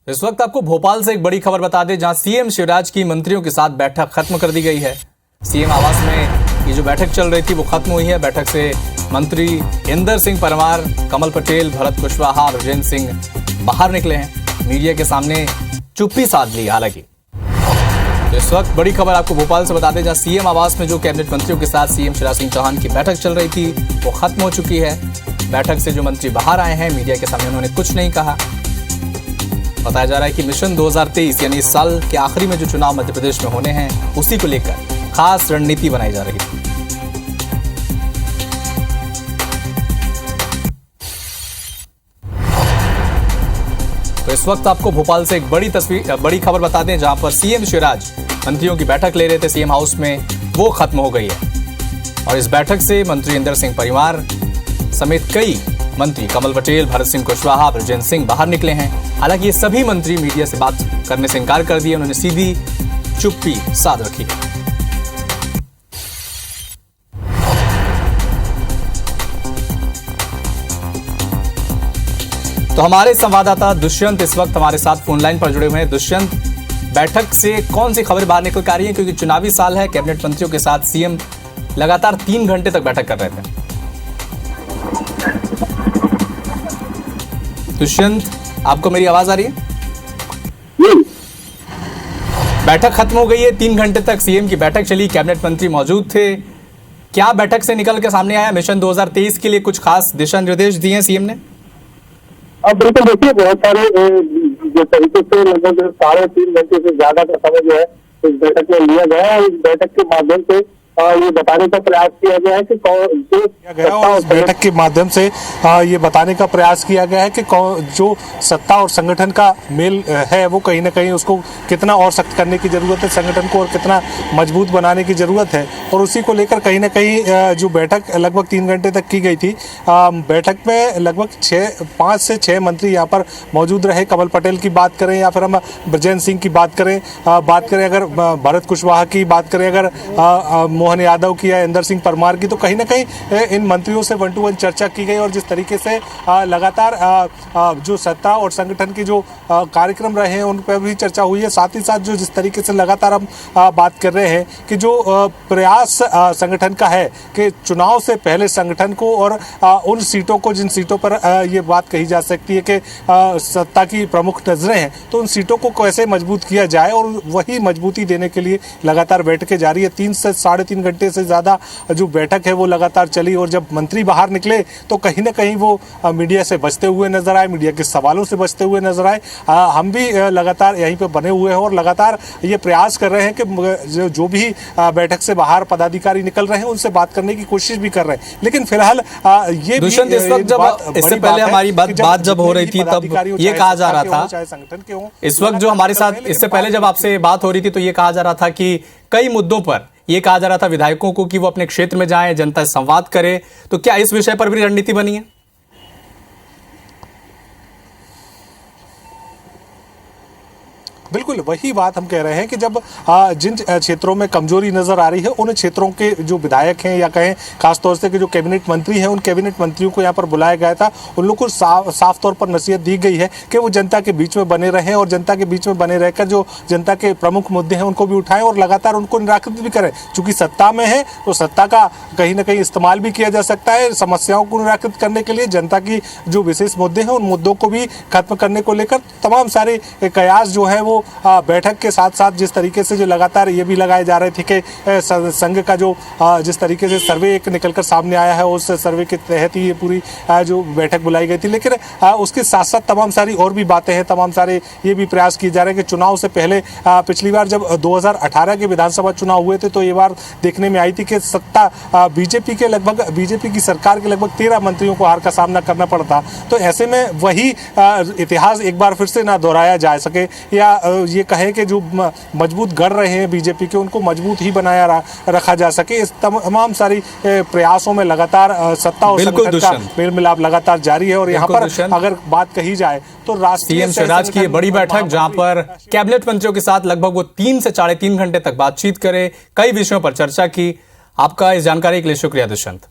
इस वक्त आपको भोपाल से एक बड़ी खबर बता दें, जहां सीएम शिवराज की मंत्रियों के साथ बैठक खत्म कर दी गई है। सीएम आवास में ये जो बैठक चल रही थी वो खत्म हुई है। बैठक से मंत्री इंदर सिंह परमार, कमल पटेल, भरत कुशवाहा, राजेंद्र सिंह बाहर निकले हैं। मीडिया के सामने चुप्पी साध ली। हालांकि तो इस वक्त बड़ी खबर आपको भोपाल से बता दें, जहां सीएम आवास में जो कैबिनेट मंत्रियों के साथ सीएम शिवराज सिंह चौहान की बैठक चल रही थी वो खत्म हो चुकी है। बैठक से जो मंत्री बाहर आए हैं, मीडिया के सामने उन्होंने कुछ नहीं कहा। बताया जा रहा है कि मिशन 2023 यानी इस साल के आखिरी में जो चुनाव मध्य प्रदेश में होने हैं, उसी को लेकर खास रणनीति बनाई जा रही है। तो इस वक्त आपको भोपाल से एक बड़ी खबर बता दें, जहां पर सीएम शिवराज मंत्रियों की बैठक ले रहे थे सीएम हाउस में, वो खत्म हो गई है। और इस बैठक से मंत्री इंदर सिंह परमार समेत कई मंत्री कमल पटेल, भरत सिंह कुशवाहा, राजेंद्र सिंह बाहर निकले हैं। हालांकि ये सभी मंत्री मीडिया से बात करने से इनकार कर दिए। उन्होंने सीधी चुप्पी साध रखी। तो हमारे संवाददाता दुष्यंत इस वक्त हमारे साथ फोन लाइन पर जुड़े हुए हैं। दुष्यंत, बैठक से कौन सी खबर बाहर निकल कर आ रही है, क्योंकि चुनावी साल है, कैबिनेट मंत्रियों के साथ सीएम लगातार 3 घंटे तक बैठक कर रहे थे। दुष्यंत, आपको मेरी आवाज आ रही है? बैठक खत्म हो गई है। 3 घंटे तक सीएम की बैठक चली, कैबिनेट मंत्री मौजूद थे। क्या बैठक से निकल के सामने आया? मिशन 2023 के लिए कुछ खास दिशा निर्देश दिए हैं सीएम ने? अब बिल्कुल देखिए, बहुत सारे जो तरीके से लगभग 3.5 घंटे से ज्यादा का समय जो है इस बैठक में लिया गया है। इस बैठक के माध्यम से ये बताने का प्रयास किया गया है कि बैठक के माध्यम से ये बताने का प्रयास किया गया है कि जो सत्ता और संगठन का मेल है वो कहीं ना कहीं उसको कितना और सख्त करने की जरूरत है, संगठन को और कितना मजबूत बनाने की जरूरत है। और उसी को लेकर कहीं ना कहीं जो बैठक लगभग 3 घंटे तक की गई थी, बैठक में लगभग 5 से 6 मंत्री यहाँ पर मौजूद रहे। कमल पटेल की बात करें या फिर हम राजेंद्र सिंह की बात करें अगर भरत कुशवाहा की बात करें, अगर मोहन यादव की या इंदर सिंह परमार की, तो कहीं ना कहीं इन मंत्रियों से 1 to 1 चर्चा की गई। और जिस तरीके से लगातार जो सत्ता और संगठन की जो कार्यक्रम रहे हैं उन पर भी चर्चा हुई है। साथ ही साथ जो जिस तरीके से लगातार हम बात कर रहे हैं कि जो प्रयास संगठन का है कि चुनाव से पहले संगठन को और उन सीटों को, जिन सीटों पर ये बात कही जा सकती है कि सत्ता की प्रमुख नजरें हैं, तो उन सीटों को कैसे मजबूत किया जाए, और वही मजबूती देने के लिए लगातार बैठकें जारी है। 3 से 3.5 घंटे से ज़्यादा जो बैठक है वो लगातार चली। और जब मंत्री बाहर निकले तो कहीं ना कहीं वो मीडिया से बचते हुए नजर आए, मीडिया के सवालों से बचते हुए नजर आए। हम भी लगातार यहीं पे बने हुए हैं और लगातार ये प्रयास कर रहे हैं कि जो भी बैठक से बाहर पदाधिकारी निकल रहे हैं उनसे बात करने की कोशिश भी कर रहे हैं। लेकिन फिलहाल ये दुष्यंत, इस वक्त जब इससे पहले हमारी बात जब हो रही थी तब ये कहा जा रहा था, चाहे संगठन के हों, इस वक्त जो हमारे साथ इससे पहले जब आपसे बात हो रही थी तो ये कहा जा रहा था कि कई मुद्दों पर ये कहा जा रहा था विधायकों को कि वो अपने क्षेत्र में जाएं, जनता से संवाद करें। तो क्या इस विषय पर भी रणनीति बनी है? बिल्कुल वही बात हम कह रहे हैं कि जब जिन क्षेत्रों में कमजोरी नजर आ रही है, उन क्षेत्रों के जो विधायक हैं या कहें खासतौर से कि जो कैबिनेट मंत्री हैं, उन कैबिनेट मंत्रियों को यहाँ पर बुलाया गया था। उन लोगों को साफ तौर पर नसीहत दी गई है कि वो जनता के बीच में बने रहें और जनता के बीच में बने रहकर जो जनता के प्रमुख मुद्दे हैं उनको भी उठाएं और लगातार उनको निराकृत भी करें। चूंकि सत्ता में है तो सत्ता का कहीं ना कहीं इस्तेमाल भी किया जा सकता है समस्याओं को निराकृत करने के लिए। जनता की जो विशेष मुद्दे हैं उन मुद्दों को भी खत्म करने को लेकर तमाम सारे कयास जो है वो बैठक के साथ साथ जिस तरीके से जो लगातार ये भी लगाए जा रहे थे कि संघ का जो जिस तरीके से सर्वे एक निकलकर सामने आया है, उस सर्वे के तहत ही ये पूरी जो बैठक बुलाई गई थी। लेकिन उसके साथ साथ तमाम सारी और भी बातें हैं, तमाम सारे ये भी प्रयास किए जा रहे हैं कि चुनाव से पहले पिछली बार जब 2018 के विधानसभा चुनाव हुए थे तो ये बार देखने में आई थी कि सत्ता बीजेपी की सरकार के लगभग 13 मंत्रियों को हार का सामना करना पड़ता। तो ऐसे में वही इतिहास एक बार फिर से ना दोहराया जा सके, या ये कहें कि जो मजबूत गढ़ रहे हैं बीजेपी के उनको मजबूत ही बनाया रखा जा सके। इस तमाम सारी प्रयासों में लगातार सत्ता और संगठन का मेल मिलाप लगातार जारी है। और यहाँ पर अगर बात कही जाए तो राष्ट्रीय सीएम शिवराज की बड़ी बैठक, जहां पर कैबिनेट मंत्रियों के साथ लगभग वो 3 से 3.5 घंटे तक बातचीत करे, कई विषयों पर चर्चा की। आपका इस जानकारी के लिए शुक्रिया दुष्यंत।